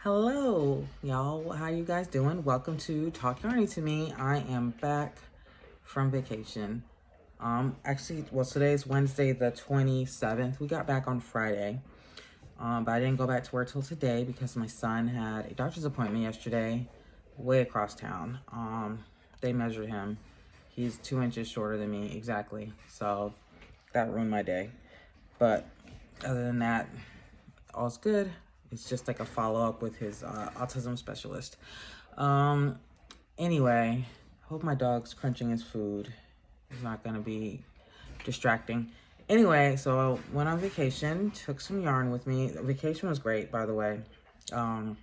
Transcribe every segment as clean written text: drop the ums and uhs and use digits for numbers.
Hello, y'all. How you guys doing? Welcome to Talk Yarny to Me. I am back from vacation. Today's Wednesday the 27th. We got back on Friday. But I didn't go back to work till today because my son had a doctor's appointment yesterday way across town. They measured him. He's 2 inches shorter than me, exactly. So that ruined my day. But other than that, all's good. It's just like a follow-up with his autism specialist. Anyway, hope my dog's crunching his food. It's not gonna be distracting. Anyway, so I went on vacation, took some yarn with me. The vacation was great, by the way. And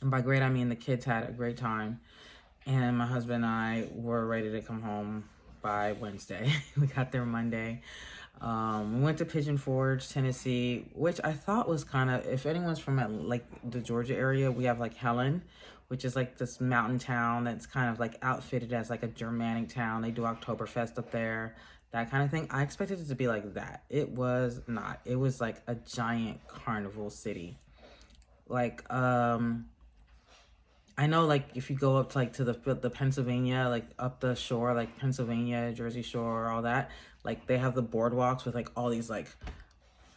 by great, I mean the kids had a great time. And my husband and I were ready to come home by Wednesday. We got there Monday. We went to Pigeon Forge, Tennessee, which I thought was kind of, if anyone's from like the Georgia area, we have like Helen, which is like this mountain town that's kind of like outfitted as like a Germanic town. They do Oktoberfest up there, that kind of thing. I expected it to be like that. It was not. It was like a giant carnival city. Like, I know, like, if you go up to, like, to the Pennsylvania, like, up the shore, like, Pennsylvania, Jersey Shore, all that, like, they have the boardwalks with, like, all these, like,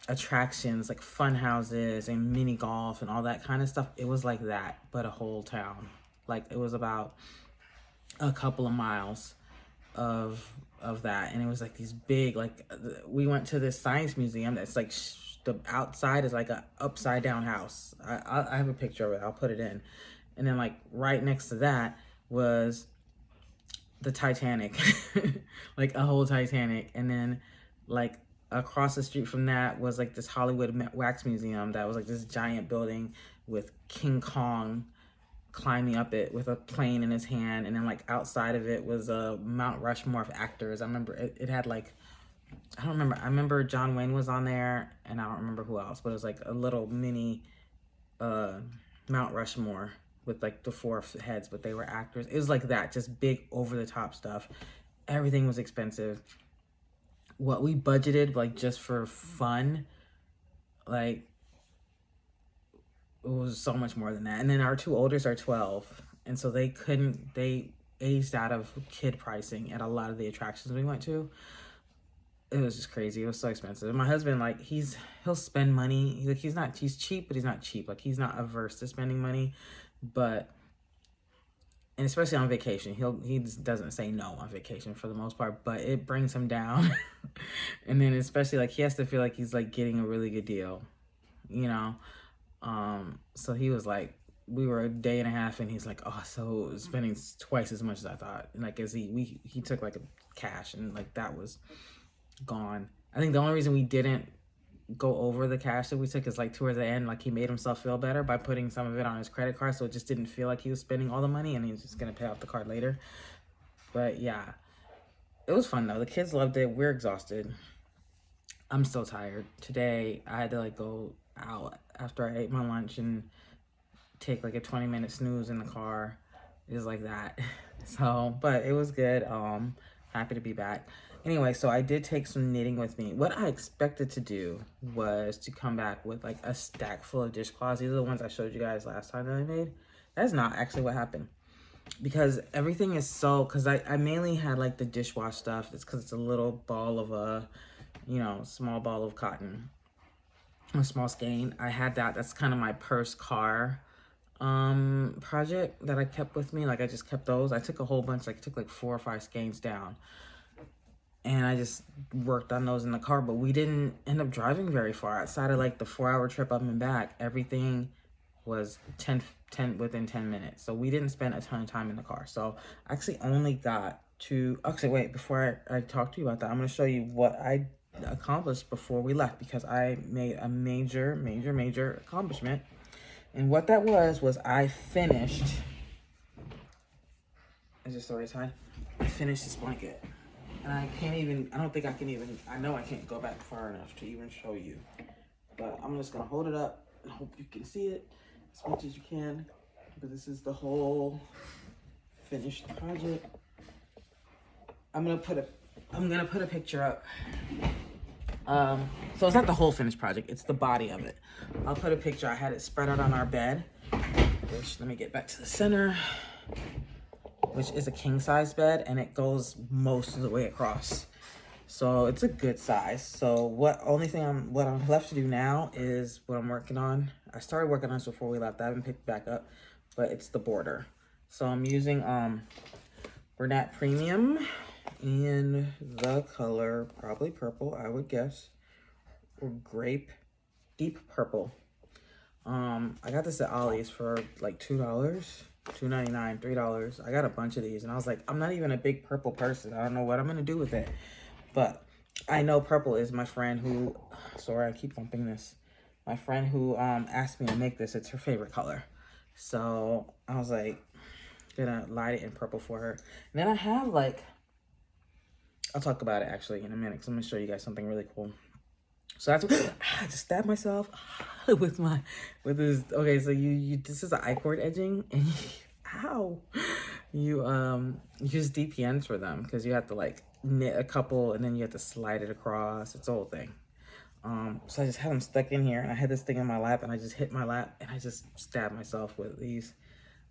attractions, like, fun houses and mini golf and all that kind of stuff. It was like that, but a whole town. Like, it was about a couple of miles of that, and it was, like, these big, like, we went to this science museum that's, like, the outside is, like, a upside-down house. I have a picture of it. I'll put it in. And then, like, right next to that was the Titanic, like a whole Titanic. And then, like, across the street from that was, like, this Hollywood Wax Museum that was, like, this giant building with King Kong climbing up it with a plane in his hand. And then, like, outside of it was a Mount Rushmore of actors. I remember it had, like, I don't remember. I remember John Wayne was on there, and I don't remember who else. But it was, like, a little mini Mount Rushmore with like the 4 heads, but they were actors. It was like that, just big over the top stuff. Everything was expensive. What we budgeted, like, just for fun, like, it was so much more than that. And then our 2 oldest are 12, and so they aged out of kid pricing at a lot of the attractions we went to. It was just crazy. It was so expensive. And my husband, like, he'll spend money. He's cheap, but he's not cheap. Like, he's not averse to spending money. But, and especially on vacation, he doesn't say no on vacation for the most part, but it brings him down. And then especially, like, he has to feel like he's, like, getting a really good deal, you know? So he was like, we were a day and a half and he's like, oh, so spending twice as much as I thought. And, like, he took, like, a cash, and, like, that was gone. I think the only reason we didn't go over the cash that we took is, like, towards the end, like, he made himself feel better by putting some of it on his credit card, so it just didn't feel like he was spending all the money, and he was just gonna pay off the card later. But yeah, it was fun though. The kids loved it. We're exhausted. I'm still tired. Today I had to, like, go out after I ate my lunch and take, like, a 20-minute snooze in the car. It was like that. So, but it was good. Happy to be back. Anyway, so I did take some knitting with me. What I expected to do was to come back with, like, a stack full of dishcloths. These are the ones I showed you guys last time that I made. That's not actually what happened. Because everything is so, because I mainly had, like, the dishwash stuff. It's because it's a little ball of small ball of cotton. A small skein. I had that. That's kind of my purse car project that I kept with me. Like, I just kept those. I took a whole bunch, like, took like 4 or 5 skeins down. And I just worked on those in the car, but we didn't end up driving very far. Outside of, like, the 4-hour trip up and back, everything was within 10 minutes. So we didn't spend a ton of time in the car. So I actually only got to, actually, wait, before I talk to you about that, I'm going to show you what I accomplished before we left, because I made a major, major, major accomplishment. And what that was I finished, is this the right side? I finished this blanket. And I don't think I can even, I know I can't go back far enough to even show you. But I'm just gonna hold it up and hope you can see it as much as you can. But this is the whole finished project. I'm gonna put a picture up. So it's not the whole finished project, it's the body of it. I'll put a picture. I had it spread out on our bed, which, let me get back to the center, which is a king size bed, and it goes most of the way across. So it's a good size. So what I'm left to do now is what I'm working on. I started working on this before we left. I haven't picked it back up, but it's the border. So I'm using Bernat Premium in the color probably purple, I would guess, or grape, deep purple. I got this at Ollie's for like $2, $2.99, $3. I got a bunch of these, and I was like, I'm not even a big purple person. I don't know what I'm gonna do with it, but I know purple is my friend who, sorry, I keep bumping this. My friend who asked me to make this, it's her favorite color. So I was like, gonna light it in purple for her. And then I have like, I'll talk about it actually in a minute, because I'm gonna show you guys something really cool. So that's what I just stabbed myself with this. Okay, so you this is an I-cord edging, and ow, you use DPNs for them, because you have to like knit a couple and then you have to slide it across. It's a whole thing. So I just had them stuck in here, and I had this thing in my lap, and I just hit my lap, and I just stabbed myself with these.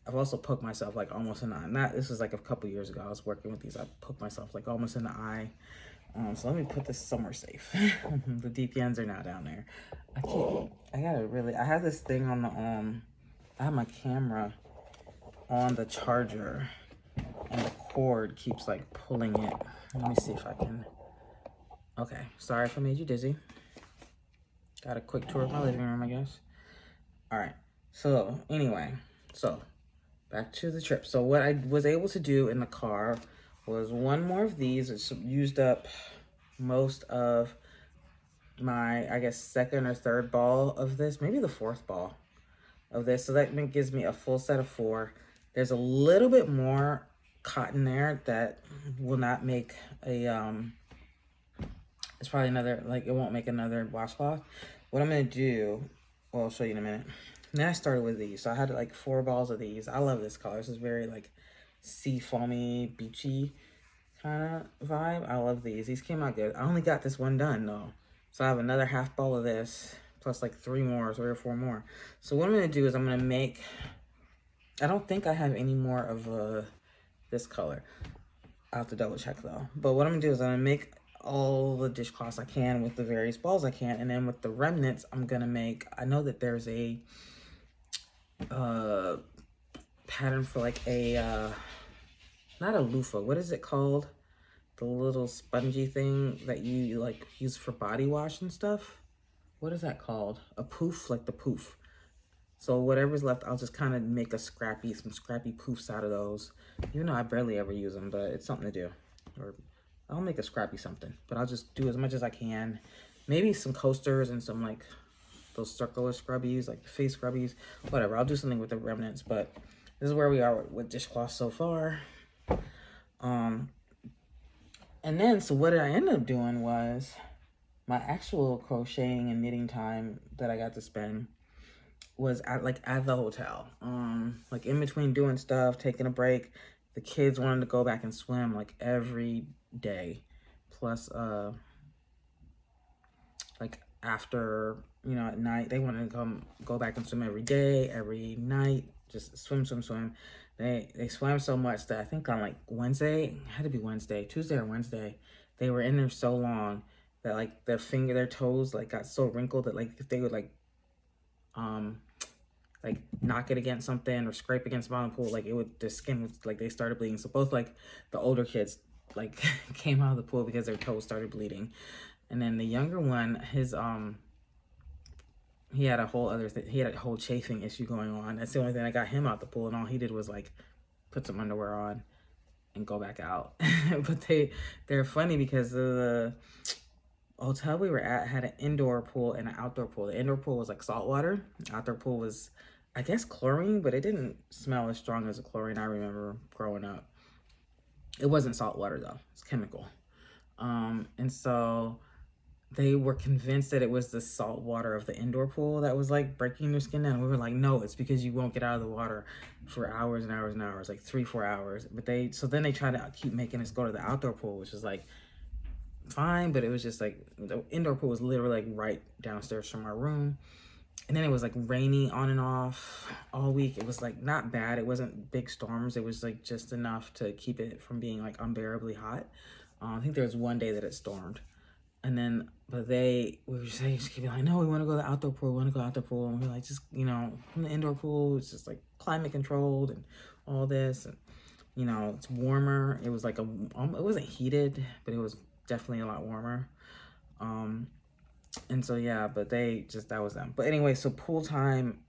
I've also poked myself like almost in the eye. This was like a couple years ago. I was working with these. I poked myself like almost in the eye. So let me put this somewhere safe. The DPNs are now down there. I have this thing on the, I have my camera on the charger, and the cord keeps like pulling it. Let me see if I can, okay. Sorry if I made you dizzy. Got a quick tour of my living room, I guess. All right, so anyway, so back to the trip. So what I was able to do in the car was one more of these. It's used up most of my, I guess, second or third ball of this, maybe the fourth ball of this. So that gives me a full set of 4. There's a little bit more cotton there that will not make a, it's probably another, like, it won't make another washcloth. What I'm gonna do, well, I'll show you in a minute. Then I started with these. So I had like 4 balls of these. I love this color. This is very like sea foamy, beachy kind of vibe. I love these. These came out good. I only got this one done though. So I have another half ball of this, plus like 3 or 4 more. So what I'm gonna do is I'm gonna make, I don't think I have any more of this color. I'll have to double check though. But what I'm gonna do is I'm gonna make all the dishcloths I can with the various balls I can. And then with the remnants, I'm gonna make, I know that there's a pattern for like a, not a loofah, what is it called? The little spongy thing that you like use for body wash and stuff. What is that called? A poof, like the poof. So whatever's left, I'll just kind of make some scrappy poofs out of those. Even though I barely ever use them, but it's something to do. Or I'll make a scrappy something, but I'll just do as much as I can. Maybe some coasters and some like those circular scrubbies, like face scrubbies, whatever. I'll do something with the remnants, but this is where we are with dishcloth so far. And then, so what I ended up doing was my actual crocheting and knitting time that I got to spend was at the hotel. Like in between doing stuff, taking a break. The kids wanted to go back and swim like every day. Plus, like after, you know, at night, they wanted to go back and swim every day, every night, just swim. They swam so much that I think on like Wednesday, it had to be Wednesday, Tuesday or Wednesday, they were in there so long that like their toes like got so wrinkled that like if they would like knock it against something or scrape against the bottom of the pool, like their skin was like, they started bleeding. So both like the older kids like came out of the pool because their toes started bleeding. And then the younger one, his he had a whole other thing. He had a whole chafing issue going on. That's the only thing that got him out the pool, and all he did was like put some underwear on and go back out. But they're funny because the hotel we were at had an indoor pool and an outdoor pool. The indoor pool was like salt water. The outdoor pool was, I guess, chlorine, but it didn't smell as strong as the chlorine I remember growing up. It wasn't salt water though. It's chemical. And so they were convinced that it was the salt water of the indoor pool that was like breaking their skin down. We were like, no, it's because you won't get out of the water for hours and hours and hours, like 3-4 hours. But so then they tried to keep making us go to the outdoor pool, which was like fine, but it was just like the indoor pool was literally like right downstairs from our room. And then it was like rainy on and off all week. It was like not bad. It wasn't big storms. It was like just enough to keep it from being like unbearably hot. I think there was one day that it stormed. And then, but we were just keep like, no, we want to go to the outdoor pool. We want to go outdoor pool. And we we're like, just, you know, from the indoor pool, it's just like climate controlled and all this. And, you know, it's warmer. It was like it wasn't heated, but it was definitely a lot warmer. And so, yeah, but that was them. But anyway, so pool time,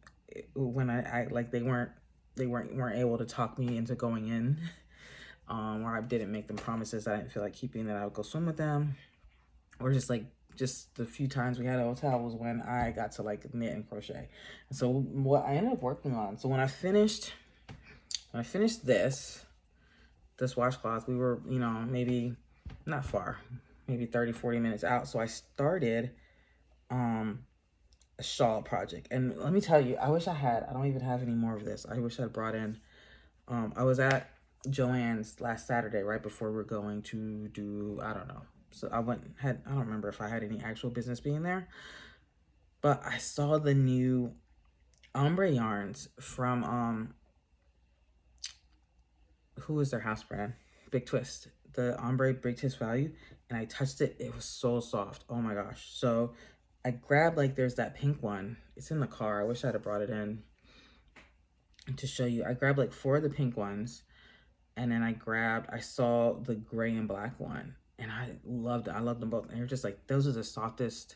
when I like, they weren't able to talk me into going in, or I didn't make them promises I didn't feel like keeping, that I would go swim with them. Or just the few times we had a hotel was when I got to like knit and crochet. And so what I ended up working on, so when I finished this washcloth, we were, you know, maybe not far, maybe 30-40 minutes out. So I started a shawl project. And let me tell you, I don't even have any more of this. I wish I'd brought in, I was at Joann's last Saturday, right before we're going to do, I don't know. So I don't remember if I had any actual business being there, but I saw the new ombre yarns from, who is their house brand? Big Twist. The ombre Big Twist Value. And I touched it. It was so soft. Oh my gosh. So I grabbed, like, there's that pink one. It's in the car. I wish I'd have brought it in to show you. I grabbed like 4 of the pink ones. And then I saw the gray and black one. And I loved it. I loved them both. And they're just like, those are the softest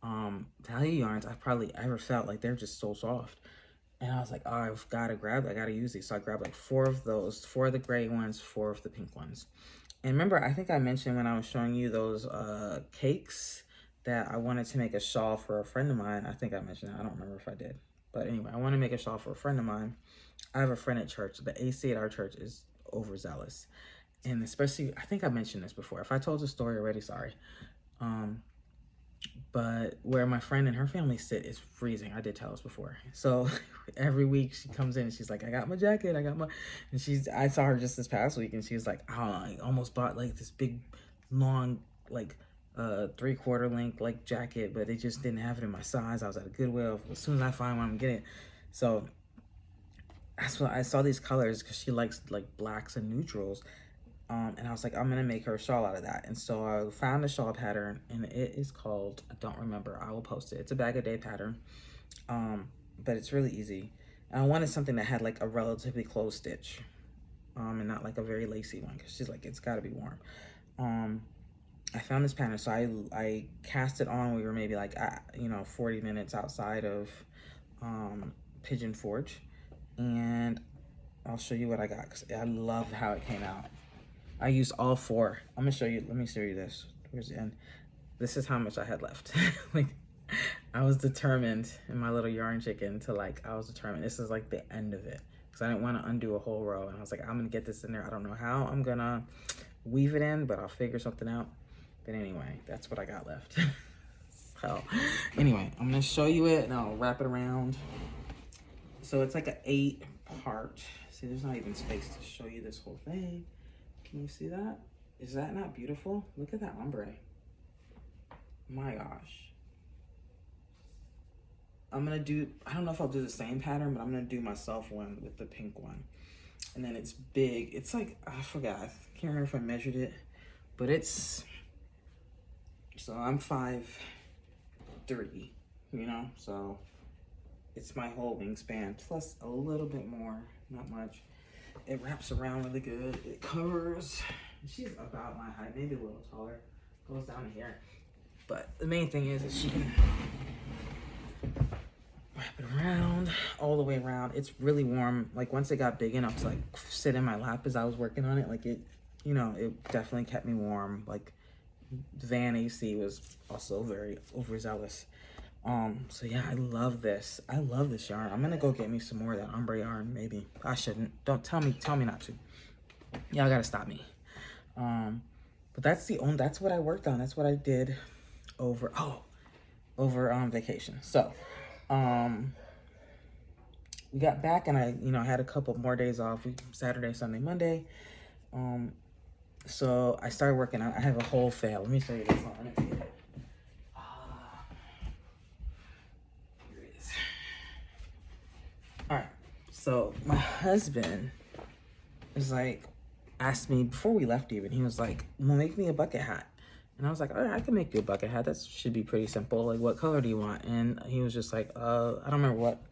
value yarns I've probably ever felt. Like, they're just so soft. And I was like, oh, I gotta use these. So I grabbed like 4 of those, 4 of the gray ones, 4 of the pink ones. And remember, I think I mentioned when I was showing you those cakes that I wanted to make a shawl for a friend of mine. I think I mentioned that. I don't remember if I did. But anyway, I want to make a shawl for a friend of mine. I have a friend at church. The AC at our church is overzealous. And especially, I think I mentioned this before. If I told the story already, sorry. But where my friend and her family sit is freezing. I did tell us before. So every week she comes in and she's like, I got my jacket. And I saw her just this past week and she was like, oh, I almost bought like this big, long, like 3/4 length like jacket, but they just didn't have it in my size. I was at a Goodwill. As soon as I find one, I'm getting it. So that's what I saw, these colors, because she likes like blacks and neutrals. And I was like, I'm gonna make her a shawl out of that. And so I found a shawl pattern, and it is called, I don't remember, I will post it. It's a bag a day pattern, but it's really easy. And I wanted something that had like a relatively closed stitch, and not like a very lacy one, because she's like, it's gotta be warm. I found this pattern, so I cast it on. We were maybe like, 40 minutes outside of Pigeon Forge, and I'll show you what I got, because I love how it came out. I used all 4. I'm gonna show you. Let me show you this. Towards the end, this is how much I had left. Like, I was determined in my little yarn chicken to I was determined. This is like the end of it, because I didn't want to undo a whole row. And I was like, I'm gonna get this in there. I don't know how I'm gonna weave it in, but I'll figure something out. But anyway, that's what I got left. So anyway, I'm gonna show you it and I'll wrap it around. So it's like an 8-part. See, there's not even space to show you this whole thing. Can you see that? Is that not beautiful? Look at that ombre. My gosh. I don't know if I'll do the same pattern, but I'm gonna do myself one with the pink one. And then it's big. It's like, I forgot. I can't remember if I measured it, but so I'm 5'3", so it's my whole wingspan, plus a little bit more, not much. It wraps around really good. It covers. She's about my height, maybe a little taller. Goes down to here. But the main thing is that she can wrap it around, all the way around. It's really warm. Like, once it got big enough to sit in my lap as I was working on it, it definitely kept me warm. Like, Van AC was also very overzealous. So yeah, I love this. I love this yarn. I'm gonna go get me some more of that ombre yarn, maybe. I shouldn't. Don't tell me not to. Y'all gotta stop me. But that's what I worked on. That's what I did over vacation. So, we got back and I had a couple more days off. Saturday, Sunday, Monday. So I started working on, I have a whole fail. Let me show you this one. Here All right. So my husband is like, asked me before we left even, he was like, well, make me a bucket hat. And I was like, all right, I can make you a bucket hat. That should be pretty simple. Like, what color do you want? And he was just like, I don't remember what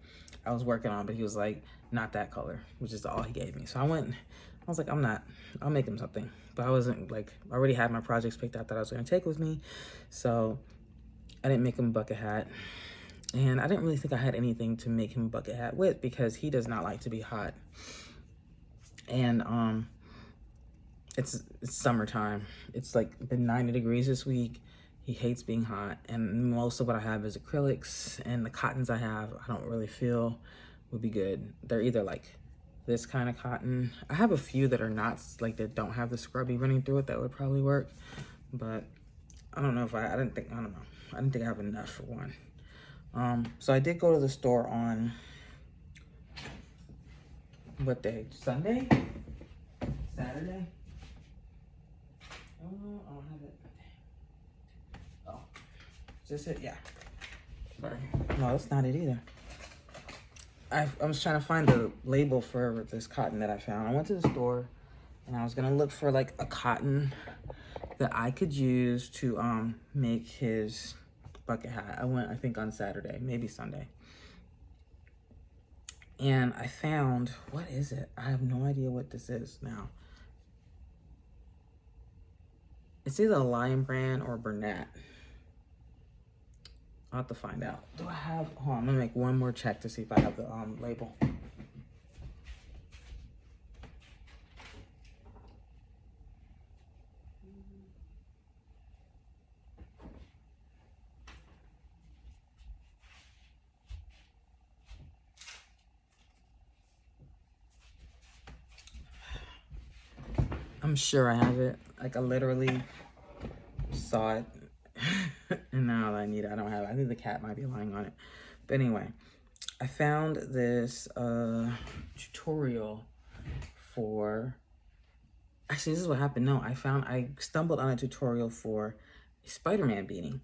I was working on, but he was like, not that color, which is all he gave me. So I was like, I'll make him something. But I wasn't like, I already had my projects picked out that I was gonna take with me. So I didn't make him a bucket hat. And I didn't really think I had anything to make him a bucket hat with because he does not like to be hot. And it's summertime. It's like been 90 degrees this week. He hates being hot, and most of what I have is acrylics, and the cottons I have, I don't really feel would be good. They're either like this kind of cotton. I have a few that are not, like, that don't have the scrubby running through it that would probably work, but I don't know if I don't know. I didn't think I have enough for one. So I did go to the store on, what day? Sunday? Saturday? Oh, I don't have it. Oh, is this it? Yeah. Sorry. No, that's not it either. I was trying to find the label for this cotton that I found. I went to the store and I was gonna look for like a cotton that I could use to make his bucket hat. I went, I think, on Saturday, maybe Sunday. And I found, what is it? I have no idea what this is now. It's either a Lion Brand or Bernat. I'll have to find out. Do I have, hold on, I'm gonna make one more check to see if I have the label. I'm sure I have it. Like, I literally saw it and now I need it. I don't have it. I think the cat might be lying on it. But anyway, I found this tutorial for, actually, this is what happened. No, I stumbled on a tutorial for a Spider-Man beanie.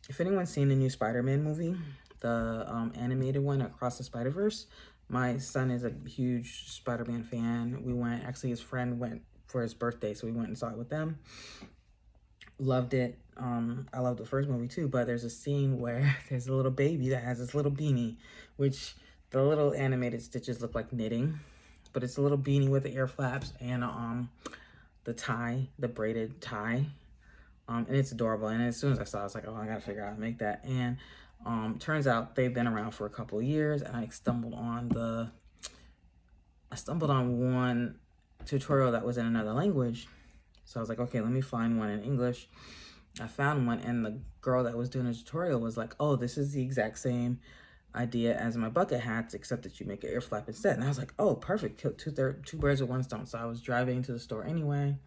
If anyone's seen the new Spider-Man movie, the animated one, Across the Spider-Verse, my son is a huge Spider-Man fan. We went, actually his friend went for his birthday, so we went and saw it with them. Loved it. I loved the first movie too, but there's a scene where there's a little baby that has this little beanie, which the little animated stitches look like knitting, but it's a little beanie with the ear flaps and the tie, the braided tie. And it's adorable. And as soon as I saw it, I was like, oh, I gotta figure out how to make that. And turns out they've been around for a couple of years, and I stumbled on one tutorial that was in another language. So I was like, okay, let me find one in English. I found one, and the girl that was doing the tutorial was like, oh, this is the exact same idea as my bucket hats, except that you make an ear flap instead. And I was like, oh, perfect. Kill two birds with one stone. So I was driving to the store anyway.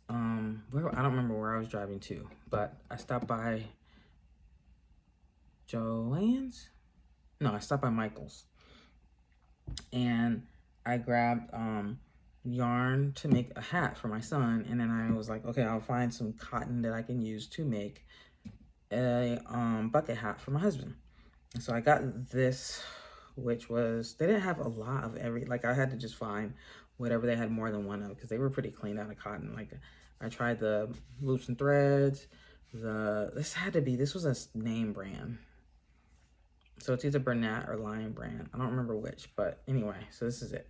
I don't remember where I was driving to, but I stopped by Joann's. No, I stopped by Michael's, and I grabbed yarn to make a hat for my son. And then I was like, okay, I'll find some cotton that I can use to make a bucket hat for my husband. And so I got this, which was, they didn't have a lot of like, I had to just find whatever they had more than one of, because they were pretty clean out of cotton. Like, I tried the loops and threads, this was a name brand. So it's either Bernat or Lion Brand. I don't remember which, but anyway, so this is it.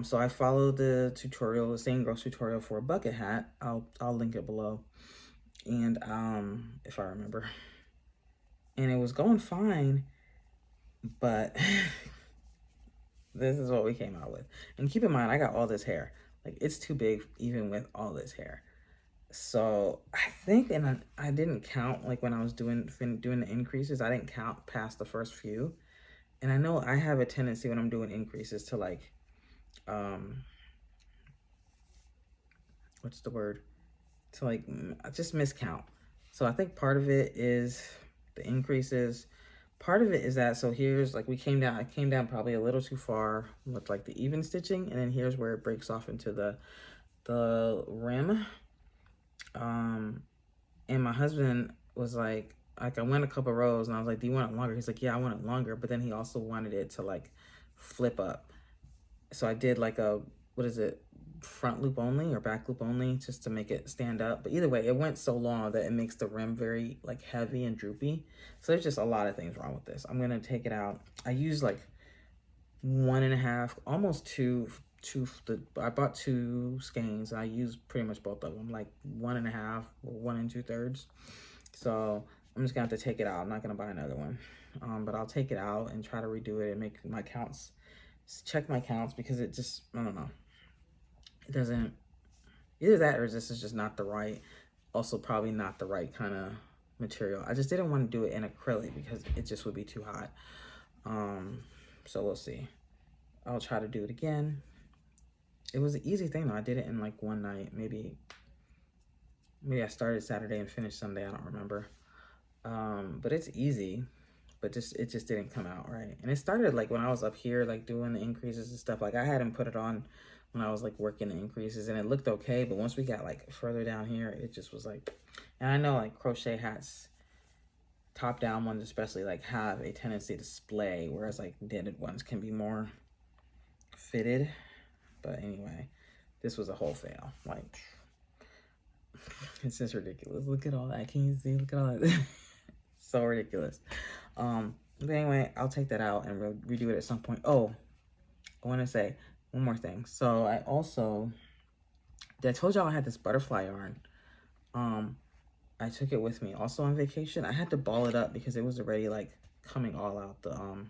So I followed the tutorial, the same girl's tutorial for a bucket hat. I'll link it below. And if I remember. And it was going fine, but this is what we came out with. And keep in mind, I got all this hair. Like, it's too big even with all this hair. So I think, and I didn't count, like when I was doing the increases, I didn't count past the first few. And I know I have a tendency when I'm doing increases to like, what's the word? To like, just miscount. So I think part of it is the increases. Part of it is that, so here's like, I came down probably a little too far with like the even stitching. And then here's where it breaks off into the rim. And my husband was like I went a couple rows and I was like, do you want it longer? He's like, yeah, I want it longer. But then he also wanted it to like flip up. So I did like a, what is it, front loop only or back loop only, just to make it stand up. But either way, it went so long that it makes the rim very like heavy and droopy. So there's just a lot of things wrong with this. I'm gonna take it out. I use like 1.5, almost two. I bought 2 skeins. I used pretty much both of them, like 1.5 or 1 2/3. So I'm just gonna have to take it out. I'm not gonna buy another one, but I'll take it out and try to redo it and make my counts, check my counts, because it just, I don't know, it doesn't, either that or this is just not the right, also probably not the right kind of material. I just didn't want to do it in acrylic because it just would be too hot. So we'll see. I'll try to do it again. It was an easy thing though. I did it in like one night. Maybe I started Saturday and finished Sunday. I don't remember. But it's easy, but it just didn't come out right. And it started like when I was up here, like doing the increases and stuff. Like I hadn't put it on when I was like working the increases, and it looked okay. But once we got like further down here, it just was like, and I know like crochet hats, top down ones especially, like have a tendency to splay, whereas like knitted ones can be more fitted. But anyway, this was a whole fail. Like, it's just ridiculous. Look at all that. Can you see? Look at all that. So ridiculous. But anyway, I'll take that out and redo it at some point. Oh, I want to say one more thing. So I told y'all I had this butterfly yarn. I took it with me also on vacation. I had to ball it up because it was already like coming all out the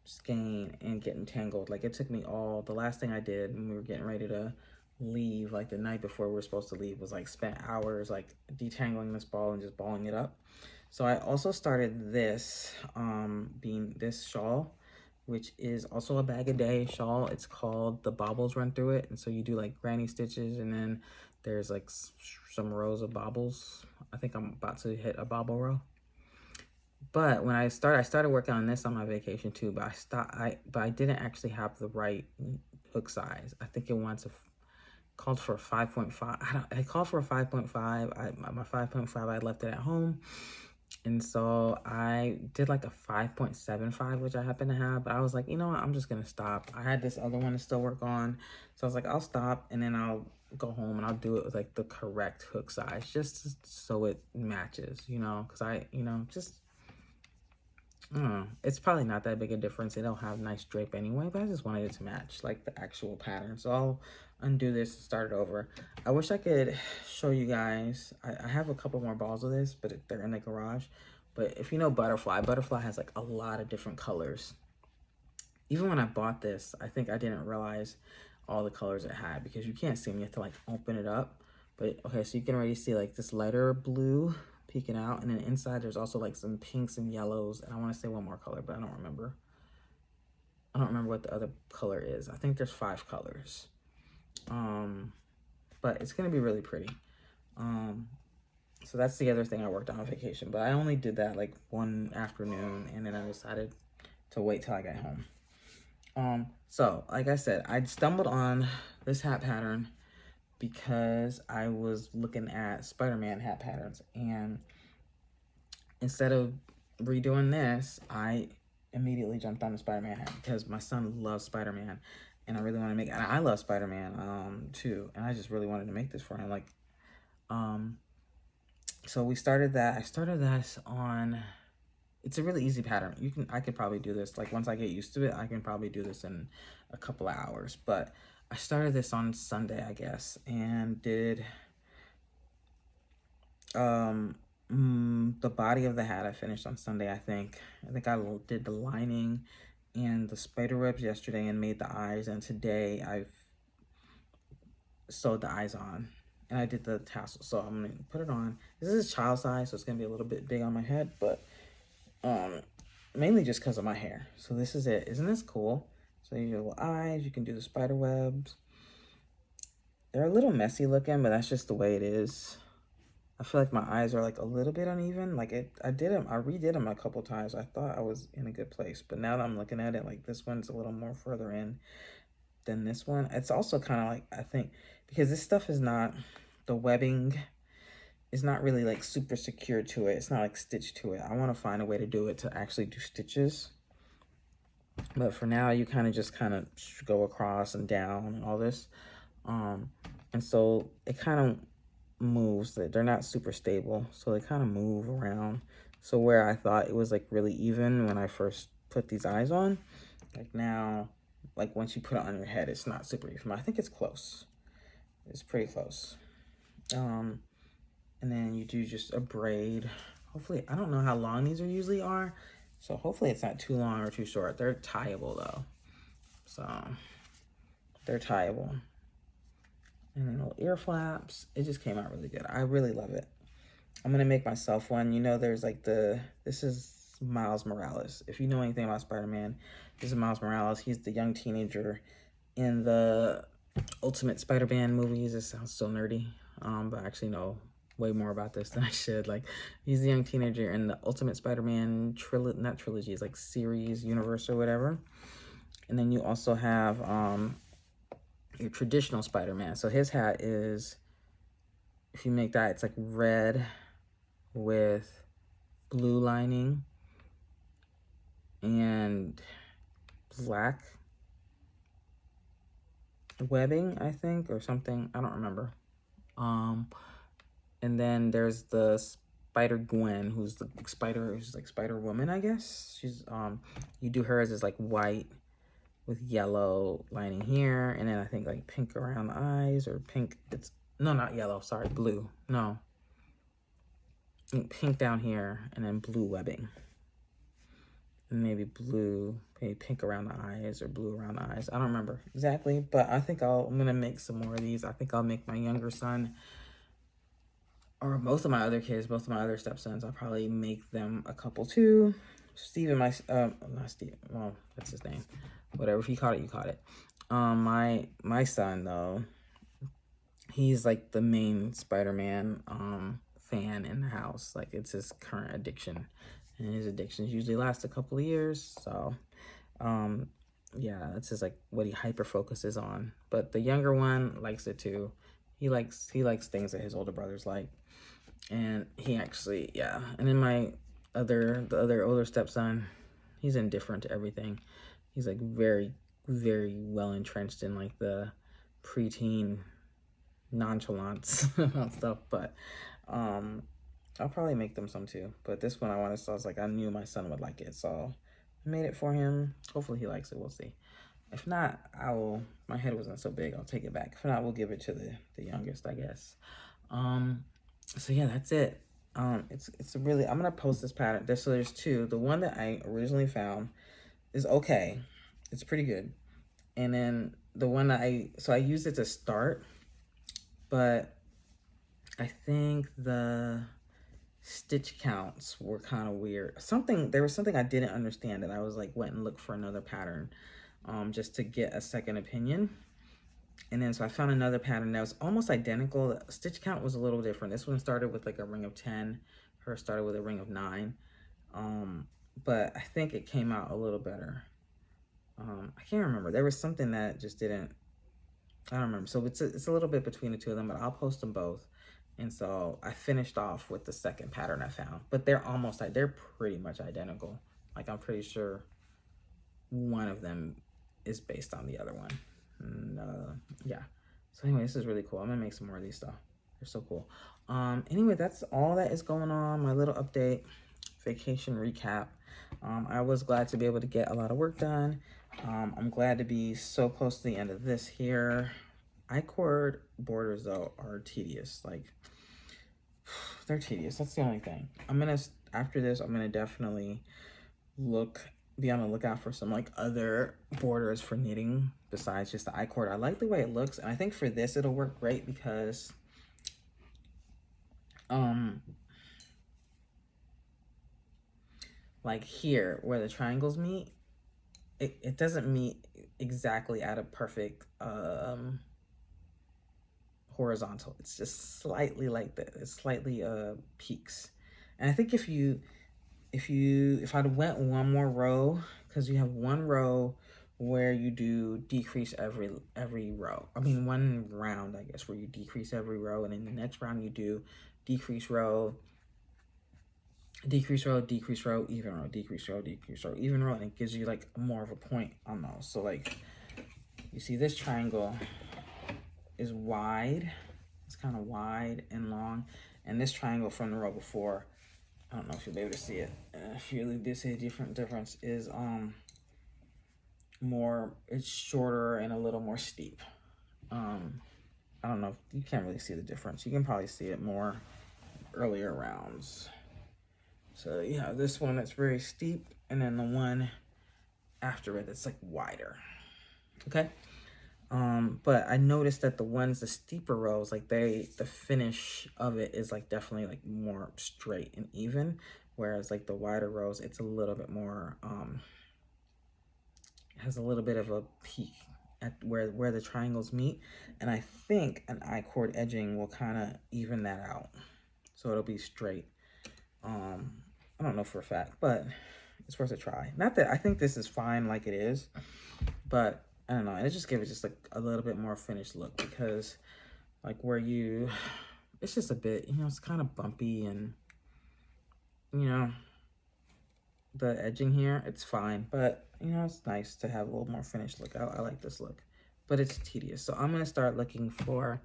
skein and getting tangled. Like it took me the last thing I did when we were getting ready to leave, like the night before we were supposed to leave, was like spent hours like detangling this ball and just balling it up. So I also started this this shawl, which is also a bag a day shawl. It's called the Bobbles Run Through It. And so you do like granny stitches, and then there's like some rows of bobbles. I think I'm about to hit a bobble row. But when I started working on this on my vacation too, but I didn't actually have the right hook size. I think it called for a 5.5. I called for a 5.5. My 5.5, I left it at home. And so I did like a 5.75, which I happen to have, but I was like, you know what, I'm just gonna stop. I had this other one to still work on. So I was like, I'll stop and then I'll go home and I'll do it with like the correct hook size, just so it matches, you know, because I don't know. It's probably not that big a difference. It'll have nice drape anyway, but I just wanted it to match like the actual pattern. So I'll undo this and start it over. I wish I could show you guys. I have a couple more balls of this, but they're in the garage. But if you know Butterfly has like a lot of different colors. Even when I bought this, I think I didn't realize all the colors it had, because you can't see them. You have to like open it up. But okay, so you can already see like this lighter blue peeking out, and then inside there's also like some pinks and yellows, and I want to say one more color, but I don't remember what the other color is. I think there's 5 colors, but it's gonna be really pretty. So that's the other thing I worked on vacation, but I only did that like one afternoon, and then I decided to wait till I got home. So like I said, I stumbled on this hat pattern because I was looking at Spider-Man hat patterns, and instead of redoing this, I immediately jumped on the Spider-Man hat because my son loves Spider-Man, and I really want to make, and I love Spider-Man too, and I just really wanted to make this for him. Like, so we started that. I started that on, it's a really easy pattern. I could probably do this, like once I get used to it, I can probably do this in a couple of hours. But I started this on Sunday, I guess, and did the body of the hat I finished on Sunday, I think. I did the lining and the spider webs yesterday and made the eyes, and today I've sewed the eyes on. And I did the tassel, so I'm gonna put it on. This is child size, so it's gonna be a little bit big on my head, but mainly just because of my hair. So this is it. Isn't this cool? So your little eyes, you can do the spider webs. They're a little messy looking, but that's just the way it is. I feel like my eyes are like a little bit uneven. Like I redid them a couple times. I thought I was in a good place, but now that I'm looking at it, like this one's a little more further in than this one. It's also kind of like, I think, because this stuff is not, the webbing is not really like super secure to it. It's not like stitched to it. I want to find a way to do it to actually do stitches, But for now, you kind of go across and down and all this. And so it kind of moves. They're not super stable, so they kind of move around. So where I thought it was like really even when I first put these eyes on, like now, like once you put it on your head, it's not super even. I think it's close. It's pretty close. And then you do just a braid. Hopefully, I don't know how long these usually are, so hopefully it's not too long or too short. They're tieable though, so they're tieable. And then little ear flaps. It just came out really good. I really love it. I'm gonna make myself one. You know, there's like this is Miles Morales. If you know anything about Spider-Man, this is Miles Morales. He's the young teenager in the Ultimate Spider-Man movies. It sounds so nerdy, but I actually know way more about this than I should. Like, he's the young teenager in the Ultimate Spider-Man not trilogy, it's like series, universe, or whatever. And then you also have your traditional Spider-Man. So his hat is, if you make that, it's like red with blue lining and black webbing, I think, or something. I don't remember. And then there's the Spider-Gwen, who's like Spider-Woman, I guess. She's you do hers as like white with yellow lining here, and then I think like pink around the eyes, or pink. It's no, not yellow. Sorry, blue. No, pink down here, and then blue webbing. And maybe blue, maybe pink around the eyes, or blue around the eyes. I don't remember exactly, but I think I'm gonna make some more of these. I think I'll make my younger son, or most of my other kids, most of my other stepsons, I'll probably make them a couple too. Steven, not Steve, well, that's his name. Whatever, if you caught it, you caught it. My son, though, he's like the main Spider-Man fan in the house. Like, it's his current addiction. And his addictions usually last a couple of years. So, yeah, that's just like what he hyper focuses on. But the younger one likes it too. He likes things that his older brothers like. And he actually, yeah. And then the other older stepson, he's indifferent to everything. He's like very, very well entrenched in like the preteen nonchalance about stuff. But I'll probably make them some too. But this one I was like, I knew my son would like it, so I made it for him. Hopefully he likes it. We'll see. If not, my head wasn't so big, I'll take it back. If not, we'll give it to the youngest, I guess. So yeah, that's it. It's really, I'm gonna post this pattern. There's two. The one that I originally found is okay. It's pretty good. And then the one that I used it to start, but I think the stitch counts were kind of weird. There was something I didn't understand, and I was like, went and looked for another pattern, just to get a second opinion. And then so I found another pattern that was almost identical. The stitch count was a little different. This one started with like a ring of 10. Hers started with a ring of 9. But I think it came out a little better. I can't remember. There was something that just didn't, I don't remember. So it's a little bit between the two of them, but I'll post them both. And so I finished off with the second pattern I found, but they're they're pretty much identical. Like, I'm pretty sure one of them is based on the other one. And yeah. So anyway, this is really cool. I'm gonna make some more of these stuff. They're so cool. Anyway, that's all that is going on. My little update, vacation recap. I was glad to be able to get a lot of work done. I'm glad to be so close to the end of this here. I-cord borders though are tedious. Like, they're tedious. That's the only thing. After this, I'm gonna definitely be on the lookout for some like other borders for knitting besides just the I-cord. I like the way it looks, and I think for this it'll work great because like here where the triangles meet, it doesn't meet exactly at a perfect horizontal. It's just slightly like that. It slightly peaks. And I think if I'd went one more row, because you have one row where you do decrease every row. I mean, one round, I guess, where you decrease every row, and in the next round you do decrease row, decrease row, decrease row, even row, decrease row, decrease row, even row, and it gives you like more of a point on those. So like, you see this triangle is wide, it's kind of wide and long, and this triangle from the row before, I don't know if you'll be able to see it, if you really did see a difference, is more, it's shorter and a little more steep. I don't know, you can't really see the difference. You can probably see it more earlier rounds. So you have this one that's very steep, and then the one after it that's like wider. Okay. But I noticed that the steeper rows, like the finish of it is like definitely like more straight and even, whereas like the wider rows, it's a little bit more, has a little bit of a peak at where the triangles meet. And I think an I-cord edging will kind of even that out. So it'll be straight. I don't know for a fact, but it's worth a try. Not that I think this is fine like it is, but I don't know. It just gave it just like a little bit more finished look, because like where you, it's just a bit, you know, it's kind of bumpy, and you know, the edging here, it's fine, but you know, it's nice to have a little more finished look. I like this look, but it's tedious. So I'm gonna start looking for,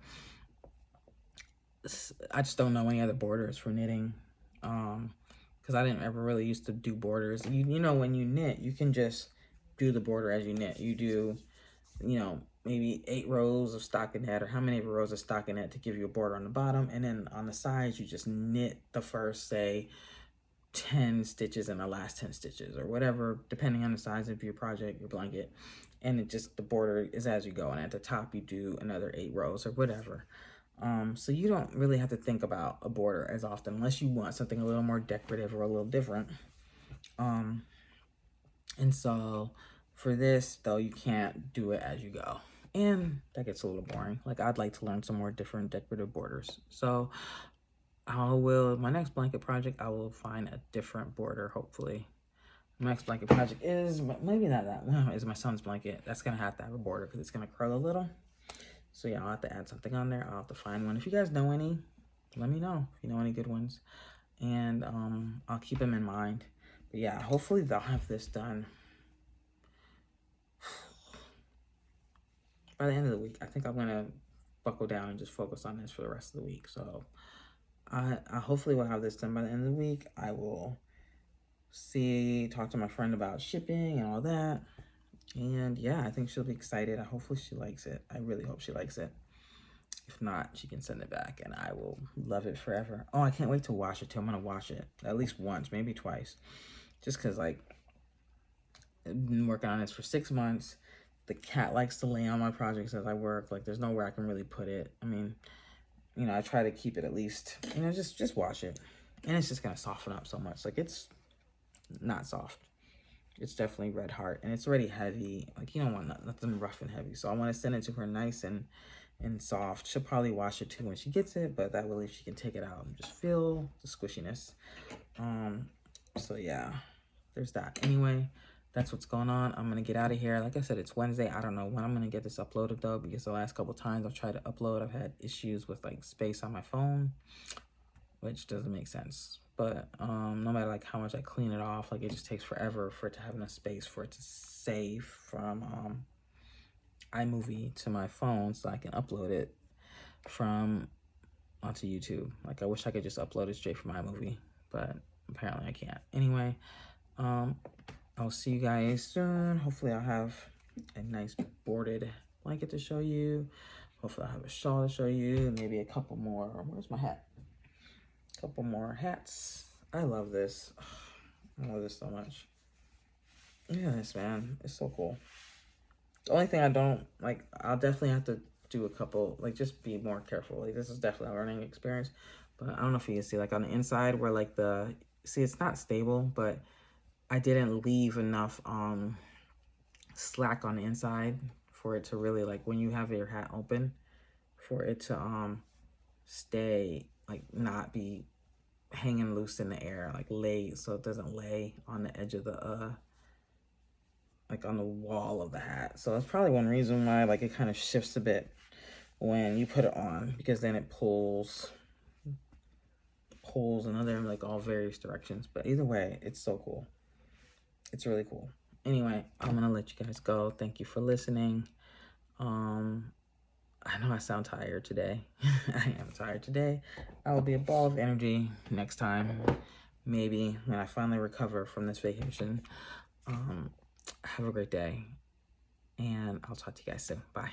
I just don't know any other borders for knitting, because I didn't ever really used to do borders. You know, when you knit, you can just do the border as you knit. You do, you know, maybe 8 rows of stockinette, or how many rows of stockinette to give you a border on the bottom, and then on the sides you just knit the first, say, 10 stitches and the last 10 stitches, or whatever, depending on the size of your project, your blanket, and it just, the border is as you go, and at the top you do another 8 rows or whatever. So you don't really have to think about a border as often, unless you want something a little more decorative or a little different. And so for this though, you can't do it as you go, and that gets a little boring. Like, I'd like to learn some more different decorative borders. So my next blanket project, I will find a different border, hopefully. My next blanket project is, maybe not that one, is my son's blanket. That's gonna have to have a border because it's gonna curl a little. So yeah, I'll have to add something on there. I'll have to find one. If you guys know any, let me know if you know any good ones, and I'll keep them in mind. But yeah, hopefully they'll have this done by the end of the week. I think I'm gonna buckle down and just focus on this for the rest of the week. So I hopefully will have this done by the end of the week. I will talk to my friend about shipping and all that. And yeah, I think she'll be excited. Hopefully she likes it. I really hope she likes it. If not, she can send it back and I will love it forever. Oh, I can't wait to wash it too. I'm gonna wash it at least once, maybe twice. Just cause like, I've been working on this for 6 months. The cat likes to lay on my projects as I work. Like, there's nowhere I can really put it. I mean, you know, I try to keep it at least, you know, just wash it. And it's just gonna soften up so much. Like, it's not soft. It's definitely red heart, and it's already heavy. Like, you don't want nothing rough and heavy. So I want to send it to her nice and soft. She'll probably wash it too when she gets it, but that way she can take it out and just feel the squishiness. So yeah, there's that. Anyway, that's what's going on. I'm gonna get out of here. Like I said, it's Wednesday. I don't know when I'm gonna get this uploaded though, because the last couple times I've tried to upload, I've had issues with like space on my phone, which doesn't make sense. But no matter like how much I clean it off, like it just takes forever for it to have enough space for it to save from iMovie to my phone, so I can upload it from onto YouTube. Like, I wish I could just upload it straight from iMovie, but apparently I can't. Anyway, I'll see you guys soon. Hopefully I'll have a nice boarded blanket to show you. Hopefully I'll have a shawl to show you. Maybe a couple more. Where's my hat? A couple more hats. I love this. I love this so much. Look at this, man. It's so cool. The only thing I don't like, I'll definitely have to do a couple, like, just be more careful. Like, this is definitely a learning experience. But I don't know if you can see, like, on the inside where like see, it's not stable, but I didn't leave enough slack on the inside for it to really, like, when you have your hat open, for it to stay, like, not be hanging loose in the air, like lay, so it doesn't lay on the edge of the like on the wall of the hat. So that's probably one reason why like it kind of shifts a bit when you put it on, because then it pulls poles and other like all various directions. But either way, it's so cool. It's really cool. Anyway, I'm gonna let you guys go. Thank you for listening. I know I sound tired today. I am tired today. I will be a ball of energy next time. Maybe when I finally recover from this vacation. Have a great day. And I'll talk to you guys soon. Bye.